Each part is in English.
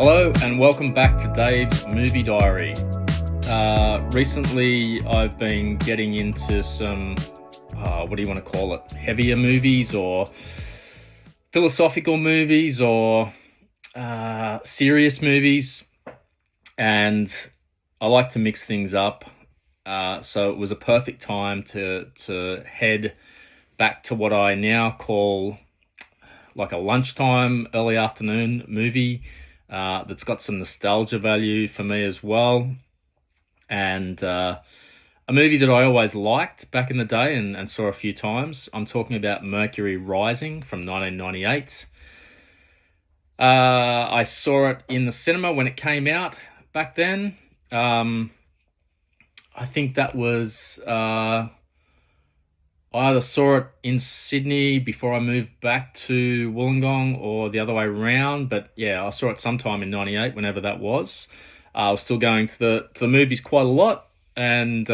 Hello and welcome back to Dave's Movie Diary. Recently I've been getting into some, what do you want to call it, heavier movies or philosophical movies or serious movies, and I like to mix things up. So it was a perfect time to head back to what I now call like a lunchtime, early afternoon movie that's got some nostalgia value for me as well. And a movie that I always liked back in the day and saw a few times. I'm talking about Mercury Rising from 1998. I saw it in the cinema when it came out back then. I think that was... I either saw it in Sydney before I moved back to Wollongong or the other way around. But yeah, I saw it sometime in '98, whenever that was. I was still going to the movies quite a lot, and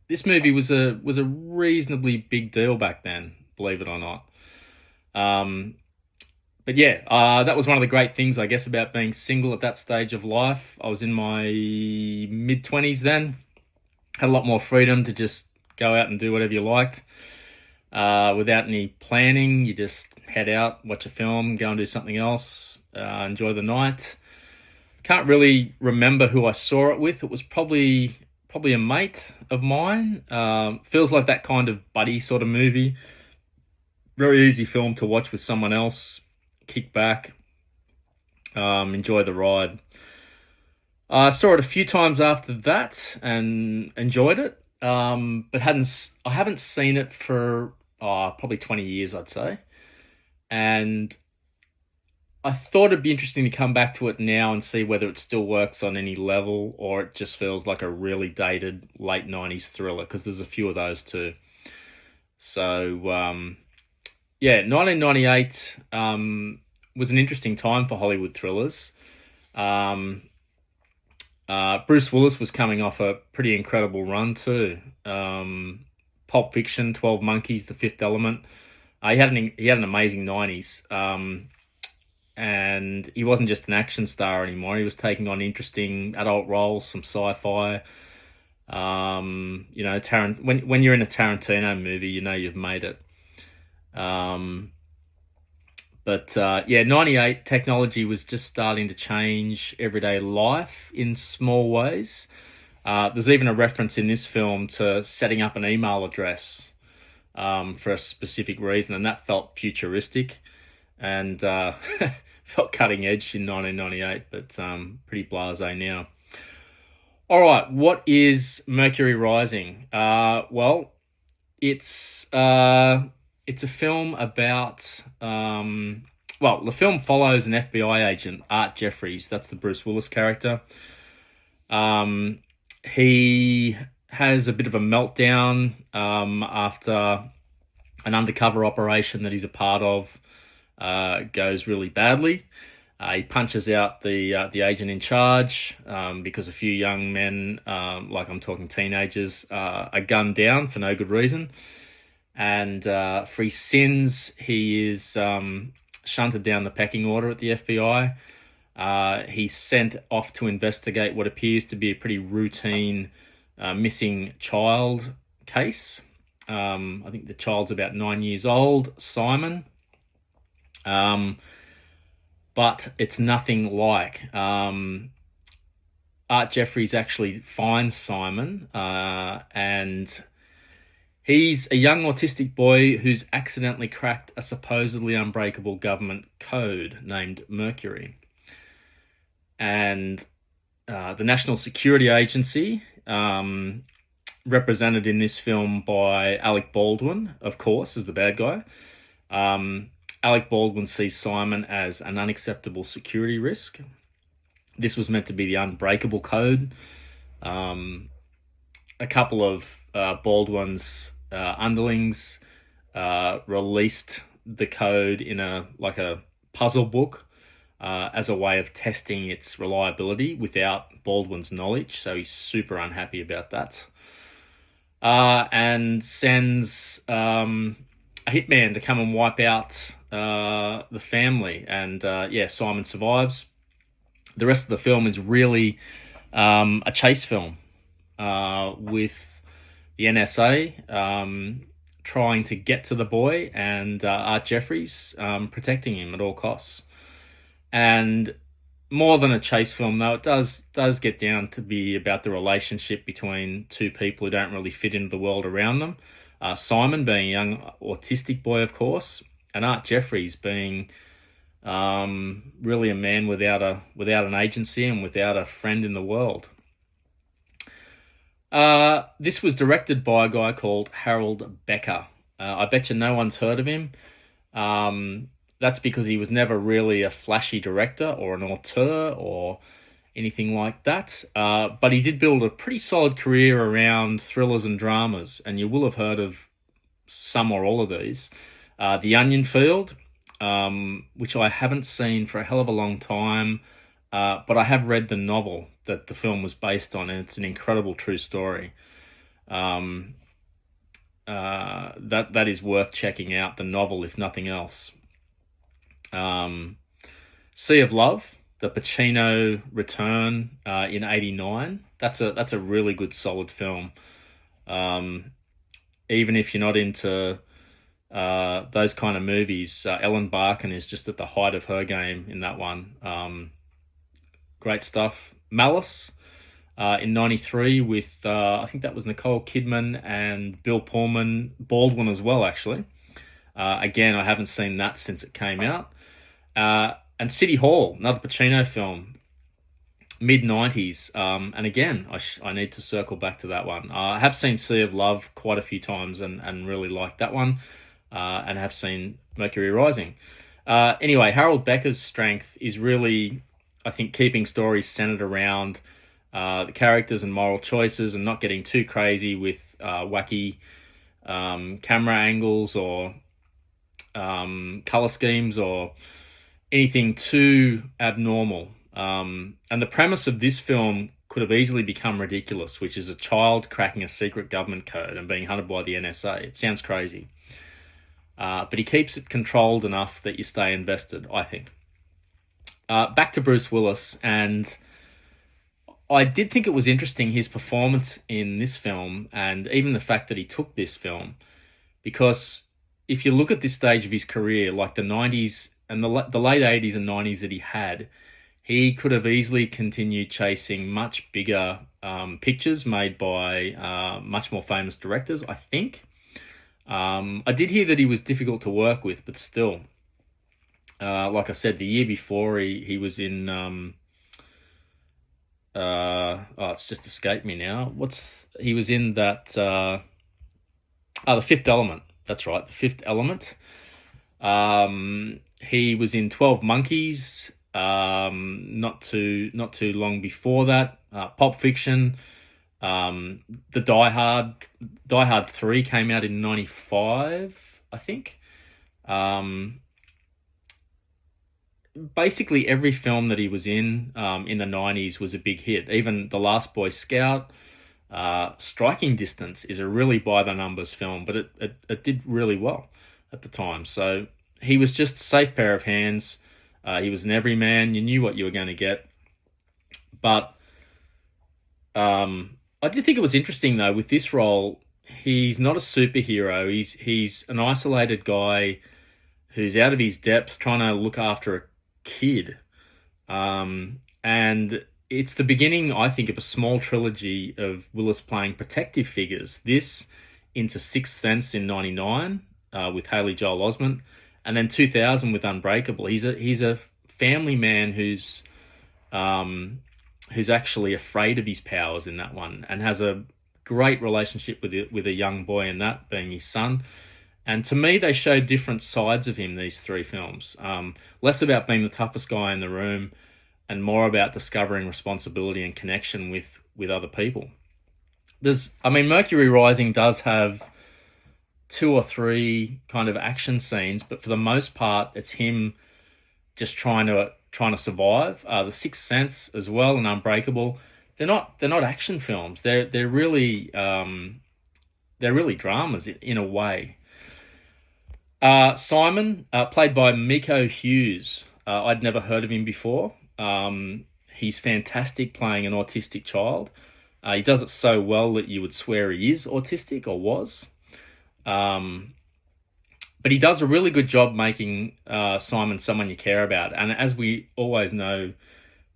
this movie was a reasonably big deal back then, believe it or not. But yeah, that was one of the great things, I guess, about being single at that stage of life. I was in my mid-20s then, had a lot more freedom to just go out and do whatever you liked without any planning. You just head out, watch a film, go and do something else, enjoy the night. Can't really remember who I saw it with. It was probably a mate of mine. Feels like that kind of buddy sort of movie. Very easy film to watch with someone else, kick back, enjoy the ride. I saw it a few times after that and enjoyed it. But I haven't seen it for probably 20 years, I'd say. And I thought it'd be interesting to come back to it now and see whether it still works on any level or it just feels like a really dated late 90s thriller, because there's a few of those too. So, 1998 was an interesting time for Hollywood thrillers. Bruce Willis was coming off a pretty incredible run too. Pulp Fiction, 12 Monkeys, The Fifth Element. He had an amazing 90s. And he wasn't just an action star anymore. He was taking on interesting adult roles, some sci-fi. When you're in a Tarantino movie, you know you've made it. But 98, technology was just starting to change everyday life in small ways. There's even a reference in this film to setting up an email address for a specific reason, and that felt futuristic and felt cutting edge in 1998, but pretty blasé now. All right, what is Mercury Rising? It's a film about, the film follows an FBI agent, Art Jeffries. That's the Bruce Willis character. He has a bit of a meltdown after an undercover operation that he's a part of goes really badly. He punches out the agent in charge because a few young men, like I'm talking teenagers, are gunned down for no good reason. And for his sins, he is shunted down the pecking order at the FBI. He's sent off to investigate what appears to be a pretty routine missing child case. I think the child's about 9 years old, Simon. But it's nothing like. Art Jeffries actually finds Simon, and he's a young autistic boy who's accidentally cracked a supposedly unbreakable government code named Mercury. And the National Security Agency, represented in this film by Alec Baldwin, of course, as the bad guy. Alec Baldwin sees Simon as an unacceptable security risk. This was meant to be the unbreakable code. A couple of Baldwin's underlings released the code in a puzzle book as a way of testing its reliability without Baldwin's knowledge. So he's super unhappy about that. And sends a hitman to come and wipe out the family. And Simon survives. The rest of the film is really a chase film with the NSA trying to get to the boy, and Art Jeffries protecting him at all costs. And more than a chase film, though, it does get down to be about the relationship between two people who don't really fit into the world around them. Simon being a young autistic boy, of course, and Art Jeffries being really a man without an agency and without a friend in the world. This was directed by a guy called Harold Becker. I bet you no one's heard of him. That's because he was never really a flashy director or an auteur or anything like that. But he did build a pretty solid career around thrillers and dramas, and you will have heard of some or all of these. The Onion Field, which I haven't seen for a hell of a long time, but I have read the novel that the film was based on, and it's an incredible true story. That is worth checking out, the novel, if nothing else. Sea of Love, the Pacino return in '89. That's a really good, solid film. Even if you're not into those kind of movies, Ellen Barkin is just at the height of her game in that one. Great stuff. Malice in '93 with I think that was Nicole Kidman and Bill Pullman, Baldwin as well, actually. Again, I haven't seen that since it came out. And City Hall, another Pacino film, mid-90s. And again, I need to circle back to that one. I have seen Sea of Love quite a few times and really liked that one, and have seen Mercury Rising. Anyway, Harold Becker's strength is really, I think, keeping stories centered around the characters and moral choices and not getting too crazy with wacky camera angles or color schemes or anything too abnormal. And the premise of this film could have easily become ridiculous, which is a child cracking a secret government code and being hunted by the NSA. It sounds crazy. But he keeps it controlled enough that you stay invested, I think. Back to Bruce Willis, and I did think it was interesting, his performance in this film, and even the fact that he took this film, because if you look at this stage of his career, like the 90s and the late 80s and 90s that he had, he could have easily continued chasing much bigger pictures made by much more famous directors, I think. I did hear that he was difficult to work with, but still, like I said, the year before he was in it's just escaped me now. He was in that The Fifth Element. That's right, The Fifth Element. He was in 12 Monkeys not too long before that. Pulp Fiction. The Die Hard 3 came out in '95, I think. Basically every film that he was in the '90s was a big hit. Even The Last Boy Scout. Striking Distance is a really by-the-numbers film, but it did really well at the time. So he was just a safe pair of hands. He was an everyman. You knew what you were going to get. But I did think it was interesting, though, with this role, he's not a superhero. He's an isolated guy who's out of his depth trying to look after a kid. And it's the beginning, I think, of a small trilogy of Willis playing protective figures. This into Sixth Sense in '99 with Haley Joel Osment, and then 2000 with Unbreakable. He's a family man who's actually afraid of his powers in that one, and has a great relationship with a young boy in that, being his son. And to me, they show different sides of him, these three films. Less about being the toughest guy in the room, and more about discovering responsibility and connection with other people. Mercury Rising does have 2 or 3 kind of action scenes, but for the most part, it's him just trying to survive. The Sixth Sense as well and Unbreakable, they're not action films. They're really dramas in a way. Simon, played by Miko Hughes. I'd never heard of him before. He's fantastic playing an autistic child. He does it so well that you would swear he is autistic or was. Um, but he does a really good job making Simon someone you care about. And as we always know,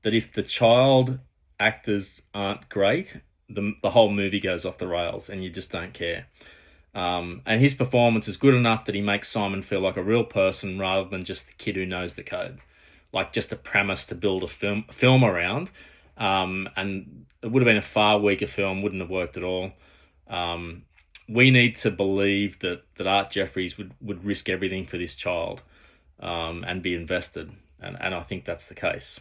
that if the child actors aren't great, the whole movie goes off the rails and you just don't care. And his performance is good enough that he makes Simon feel like a real person rather than just the kid who knows the code, like just a premise to build a film around. And it would have been a far weaker film, wouldn't have worked at all. We need to believe that Art Jeffries would risk everything for this child and be invested, and I think that's the case.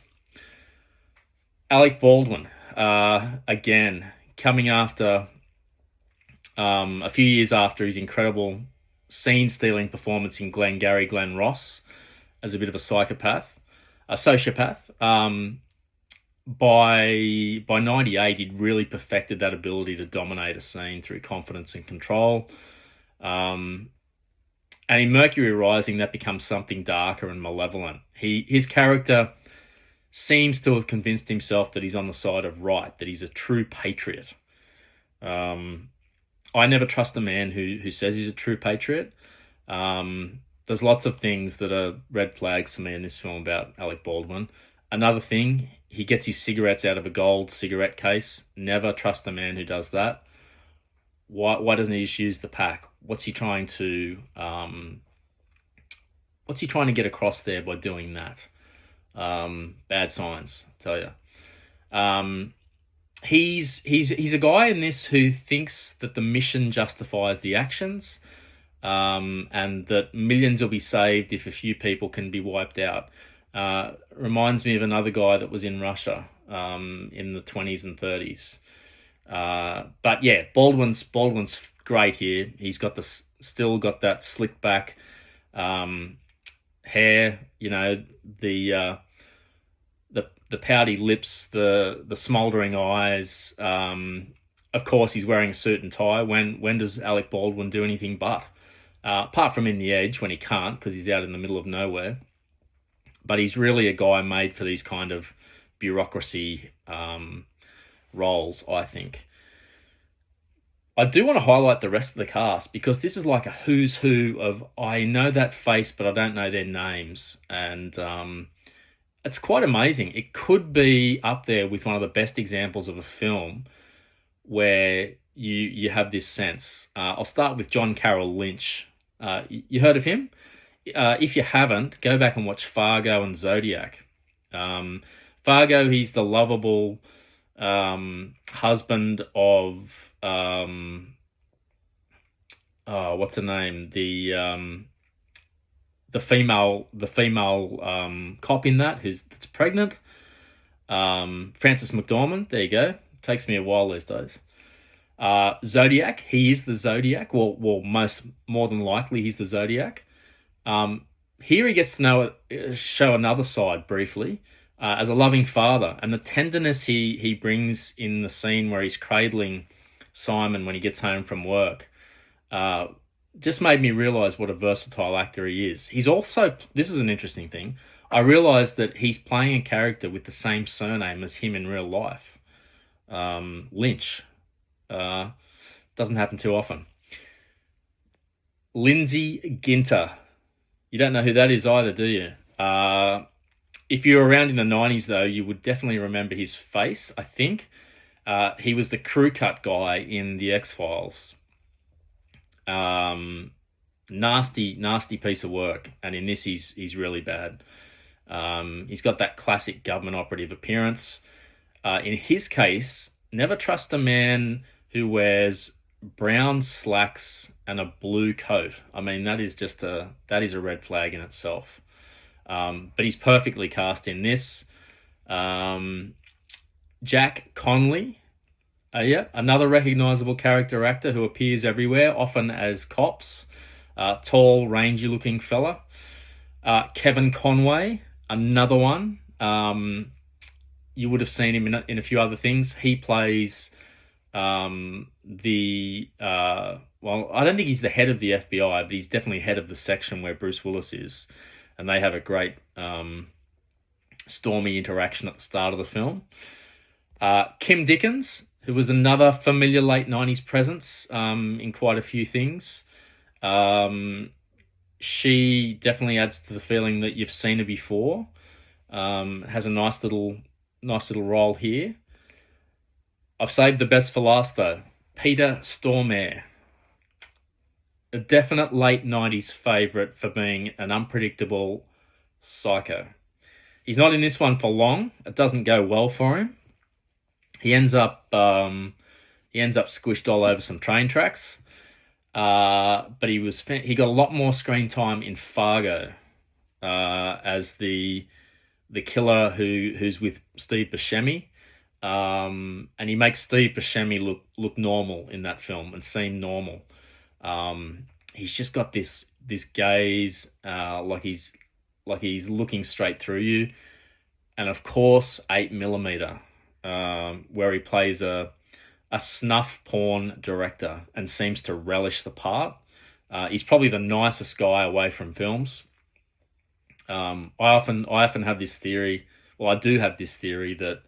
Alec Baldwin, again, coming after a few years after his incredible scene-stealing performance in Glen Ross as a bit of a sociopath. By 98, he'd really perfected that ability to dominate a scene through confidence and control. And in Mercury Rising, that becomes something darker and malevolent. His character seems to have convinced himself that he's on the side of right, that he's a true patriot. I never trust a man who says he's a true patriot. There's lots of things that are red flags for me in this film about Alec Baldwin. Another thing, he gets his cigarettes out of a gold cigarette case. Never trust a man who does that. Why doesn't he just use the pack? What's he trying to get across there by doing that? Bad signs, I tell you. He's a guy in this who thinks that the mission justifies the actions, and that millions will be saved if a few people can be wiped out. Reminds me of another guy that was in Russia in the 20s and 30s. But yeah, Baldwin's great here. He's got still got that slick back hair, you know, the pouty lips, the smouldering eyes. Of course, he's wearing a suit and tie. When does Alec Baldwin do anything but? Apart from in The Edge, when he can't because he's out in the middle of nowhere. But he's really a guy made for these kind of bureaucracy roles, I think. I do want to highlight the rest of the cast because this is like a who's who of, I know that face, but I don't know their names. And it's quite amazing. It could be up there with one of the best examples of a film where you have this sense. I'll start with John Carroll Lynch. You heard of him? If you haven't, go back and watch Fargo and Zodiac. Fargo, he's the lovable husband of what's her name? The female cop in that's pregnant. Frances McDormand. There you go. Takes me a while these days. Zodiac. He is the Zodiac. Well, more than likely, he's the Zodiac. Here he gets to show another side briefly as a loving father, and the tenderness he brings in the scene where he's cradling Simon when he gets home from work just made me realise what a versatile actor he is. He's also, this is an interesting thing, I realised that he's playing a character with the same surname as him in real life. Lynch. Doesn't happen too often. Lindsay Ginter. You don't know who that is either, do you? If you were around in the 90s, though, you would definitely remember his face, I think. He was the crew cut guy in The X-Files. Nasty piece of work. And in this, he's really bad. He's got that classic government operative appearance. In his case, never trust a man who wears brown slacks and a blue coat. I mean, that is a red flag in itself. But he's perfectly cast in this. Jack Conley, another recognizable character actor who appears everywhere, often as cops. Tall, rangy-looking fella. Kevin Conway, another one. You would have seen him in a few other things. He plays I don't think he's the head of the FBI, but he's definitely head of the section where Bruce Willis is, and they have a great stormy interaction at the start of the film. Kim Dickens, who was another familiar late 90s presence in quite a few things. She definitely adds to the feeling that you've seen her before. Has a nice little role here. I've saved the best for last though. Peter Stormare. A definite late 90s favourite for being an unpredictable psycho. He's not in this one for long. It doesn't go well for him. He ends up squished all over some train tracks. But he got a lot more screen time in Fargo as the killer who's with Steve Buscemi. And he makes Steve Buscemi look normal in that film and seem normal. He's just got this gaze, like he's looking straight through you, and of course 8mm, where he plays a snuff porn director and seems to relish the part. He's probably the nicest guy away from films. I often have this theory. Well, I do have this theory that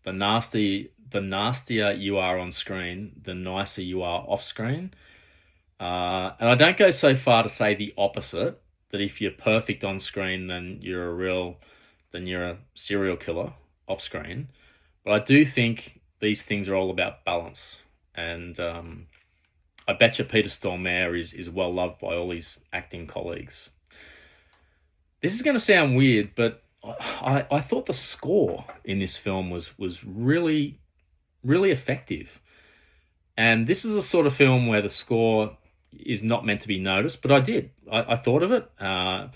the nastier you are on screen, the nicer you are off screen. And I don't go so far to say the opposite, that if you're perfect on screen, then you're a serial killer off screen. But I do think these things are all about balance. And I bet you Peter Stormare is well loved by all his acting colleagues. This is going to sound weird, but I thought the score in this film was really, really effective. And this is a sort of film where the score is not meant to be noticed, but I did. I thought of it, and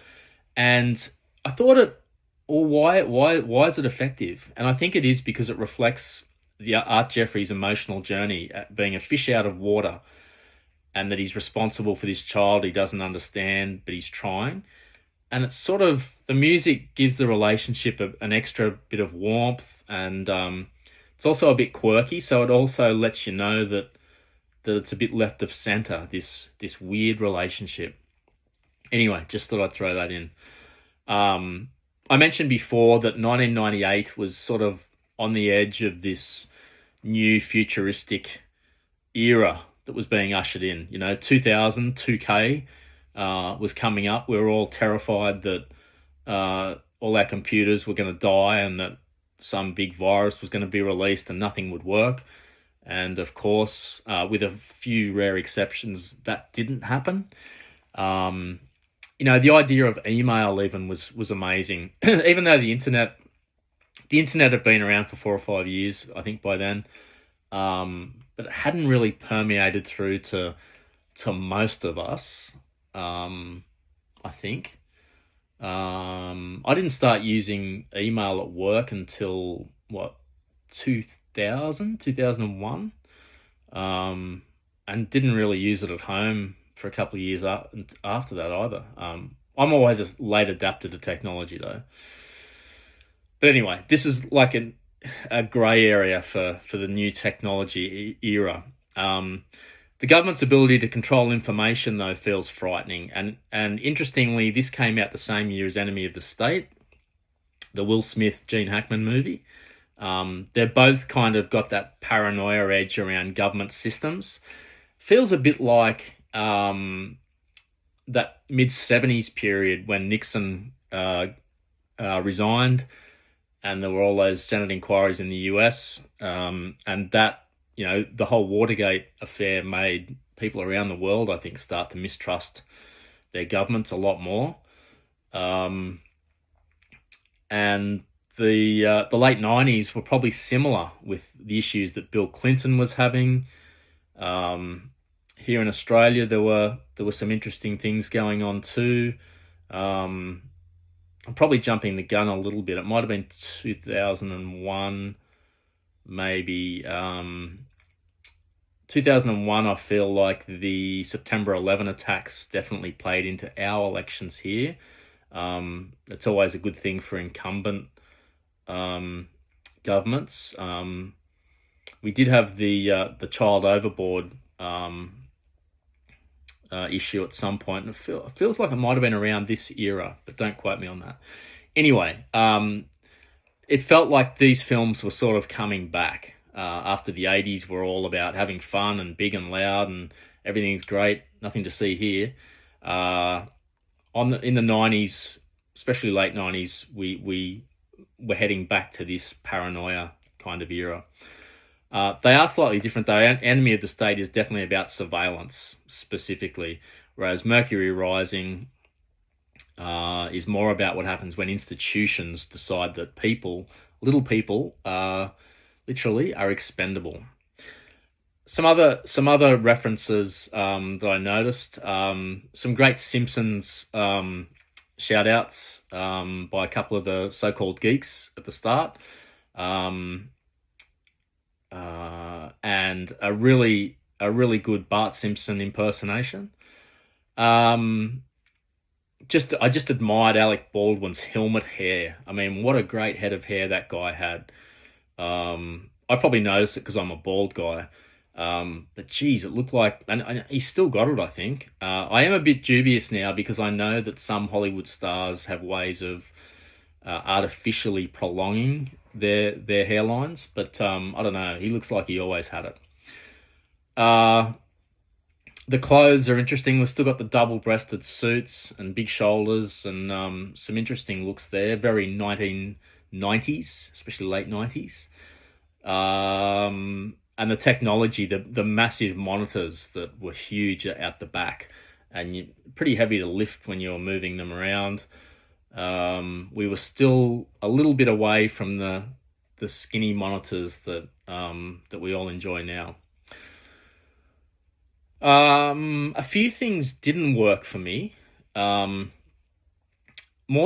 I thought why is it effective? And I think it is because it reflects the Art Jeffries' emotional journey at being a fish out of water, and that he's responsible for this child he doesn't understand, but he's trying. And it's sort of, the music gives the relationship an extra bit of warmth, and it's also a bit quirky, so it also lets you know that it's a bit left of center, this weird relationship. Anyway, just thought I'd throw that in. I mentioned before that 1998 was sort of on the edge of this new futuristic era that was being ushered in. 2000, 2K was coming up. We were all terrified that all our computers were going to die and that some big virus was going to be released and nothing would work. And of course, with a few rare exceptions, that didn't happen. The idea of email even was amazing. Even though the internet had been around for 4 or 5 years, I think by then, but it hadn't really permeated through to most of us. I think. I didn't start using email at work until 2001, and didn't really use it at home for a couple of years after that either. I'm always a late adapter to technology though. But anyway, this is like a grey area for the new technology era. The government's ability to control information, though, feels frightening. And interestingly, this came out the same year as Enemy of the State, the Will Smith, Gene Hackman movie. They're both kind of got that paranoia edge around government systems. Feels a bit like that mid-70s period when Nixon resigned and there were all those Senate inquiries in the US, and that, the whole Watergate affair made people around the world, I think, start to mistrust their governments a lot more. And the late 90s were probably similar with the issues that Bill Clinton was having. Here in Australia, there were some interesting things going on too. I'm probably jumping the gun a little bit. It might have been 2001, maybe. 2001, I feel like the September 11 attacks definitely played into our elections here. It's always a good thing for incumbent governments. We did have the child overboard issue at some point, and it feels like it might have been around this era, but don't quote me on that. Anyway, it felt like these films were sort of coming back after the 80s were all about having fun and big and loud and everything's great, nothing to see here. Uh, in the 90s, especially late 90s, we were heading back to this paranoia kind of era. They are slightly different though. Enemy of the State is definitely about surveillance specifically, whereas Mercury Rising is more about what happens when institutions decide that little people, literally are expendable. Some other references that I noticed. Some great Simpsons shout outs by a couple of the so-called geeks at the start. And a really good Bart Simpson impersonation. I just admired Alec Baldwin's helmet hair. I mean, what a great head of hair that guy had. I probably noticed it because I'm a bald guy. But geez, it looked like, and he's still got it, I think. I am a bit dubious now because I know that some Hollywood stars have ways of artificially prolonging their hairlines, but I don't know. He looks like he always had it. The clothes are interesting. We've still got the double-breasted suits and big shoulders and some interesting looks there. Very 1990s, especially late 90s. And the technology, the massive monitors that were huge out the back and pretty heavy to lift when you were moving them around. We were still a little bit away from the skinny monitors that we all enjoy now. A few things didn't work for me. More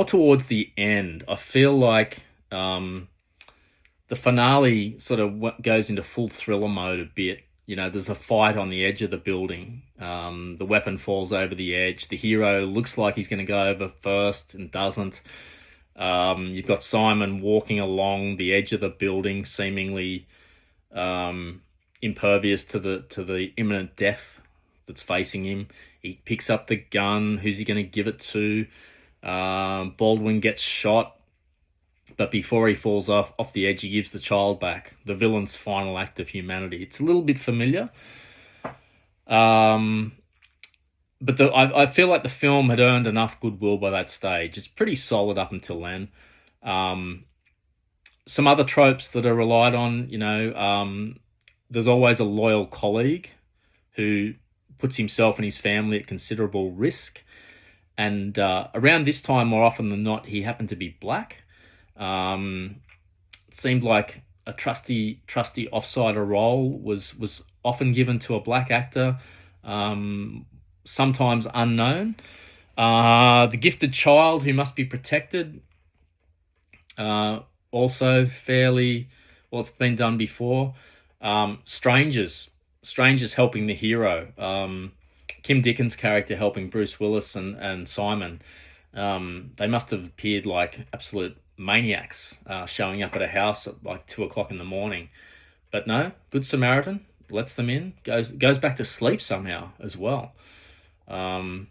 towards the end, I feel like the finale sort of goes into full thriller mode a bit. You know, there's a fight on the edge of the building. The weapon falls over the edge. The hero looks like he's going to go over first and doesn't. You've got Simon walking along the edge of the building, seemingly impervious to the imminent death that's facing him. He picks up the gun. Who's he going to give it to? Baldwin gets shot, but before he falls off the edge, he gives the child back. The villain's final act of humanity. It's a little bit familiar. But I feel like the film had earned enough goodwill by that stage. It's pretty solid up until then. Some other tropes that are relied on, you know, there's always a loyal colleague who puts himself and his family at considerable risk. And around this time, more often than not, he happened to be black. It seemed like a trusty offsider role was often given to a black actor, sometimes unknown. The gifted child who must be protected, also fairly well. It's been done before. Strangers helping the hero. Kim Dickens' character helping Bruce Willis and Simon. They must have appeared like absolute maniacs, showing up at a house at like 2:00 in the morning. But no, Good Samaritan lets them in, goes back to sleep somehow as well. So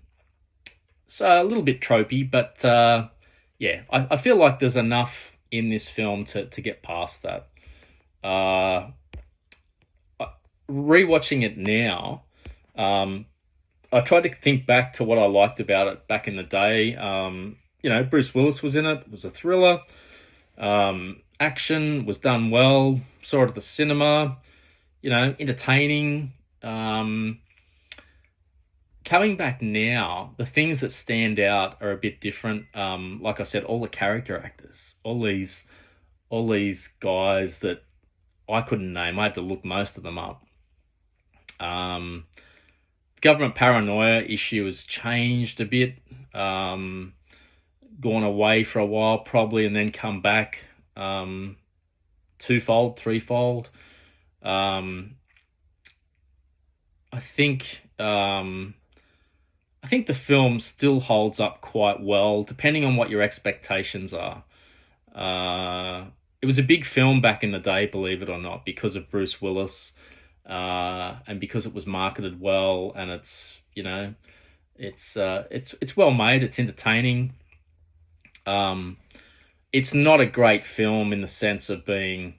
a little bit tropey, but yeah, I feel like there's enough in this film to get past that. Rewatching it now, I tried to think back to what I liked about it back in the day. You know, Bruce Willis was in it. It was a thriller. Action was done well. Saw it at the cinema. You know, entertaining. Coming back now, the things that stand out are a bit different. Like I said, all the character actors, all these guys that I couldn't name. I had to look most of them up. Government paranoia issue has changed a bit. Gone away for a while probably, and then come back twofold, threefold. I think the film still holds up quite well, depending on what your expectations are. It was a big film back in the day, believe it or not, because of Bruce Willis, and because it was marketed well, and it's, you know, it's well made, it's entertaining. it's not a great film in the sense of being,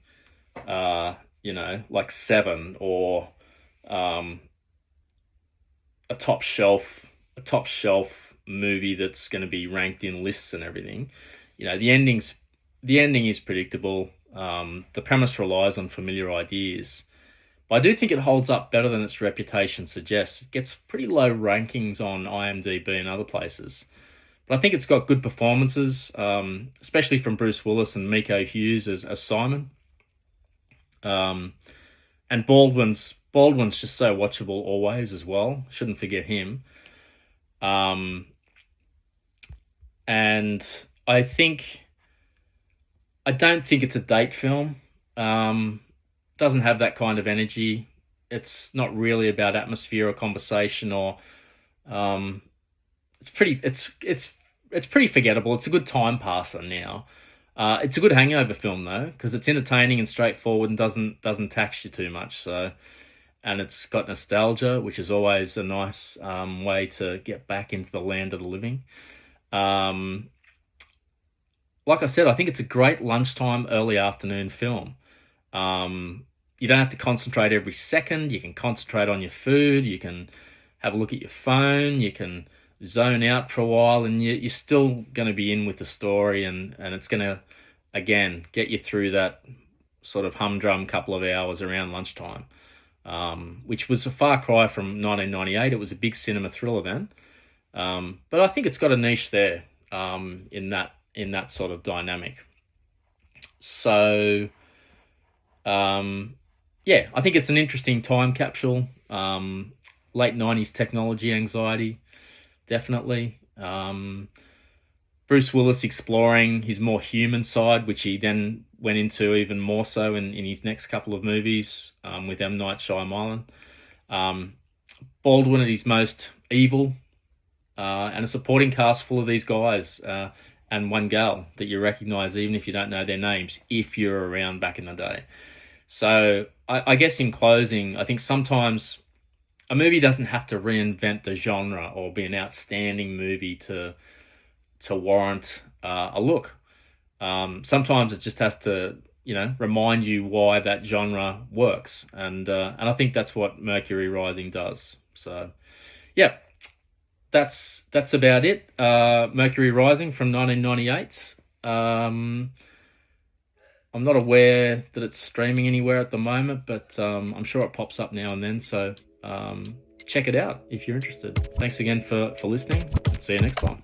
like Seven or um, a top shelf movie that's going to be ranked in lists and everything. The ending is predictable. The premise relies on familiar ideas. But I do think it holds up better than its reputation suggests. It gets pretty low rankings on IMDb and other places. But I think it's got good performances, especially from Bruce Willis and Miko Hughes as Simon. And Baldwin's just so watchable always as well. Shouldn't forget him. And I don't think it's a date film. Doesn't have that kind of energy. It's not really about atmosphere or conversation or it's pretty forgettable. It's a good time passer now. It's a good hangover film though, because it's entertaining and straightforward and doesn't tax you too much. So, and it's got nostalgia, which is always a nice way to get back into the land of the living. Like I said, I think it's a great lunchtime, early afternoon film. You don't have to concentrate every second. You can concentrate on your food. You can have a look at your phone. You can zone out for a while, and you're still going to be in with the story, and it's going to, again, get you through that sort of humdrum couple of hours around lunchtime, which was a far cry from 1998. It was a big cinema thriller then. But I think it's got a niche there in that sort of dynamic. So, yeah, I think it's an interesting time capsule. Late 90s technology anxiety, definitely. Bruce Willis exploring his more human side, which he then went into even more so in his next couple of movies with M. Night Shyamalan. Baldwin at his most evil, and a supporting cast full of these guys and one gal that you recognise even if you don't know their names, if you're around back in the day. So I guess in closing, I think sometimes a movie doesn't have to reinvent the genre or be an outstanding movie to warrant a look. Sometimes it just has to, remind you why that genre works, and I think that's what Mercury Rising does. So, yeah, that's about it. Mercury Rising from 1998. I'm not aware that it's streaming anywhere at the moment, but I'm sure it pops up now and then. So check it out if you're interested. Thanks again for listening. See you next time.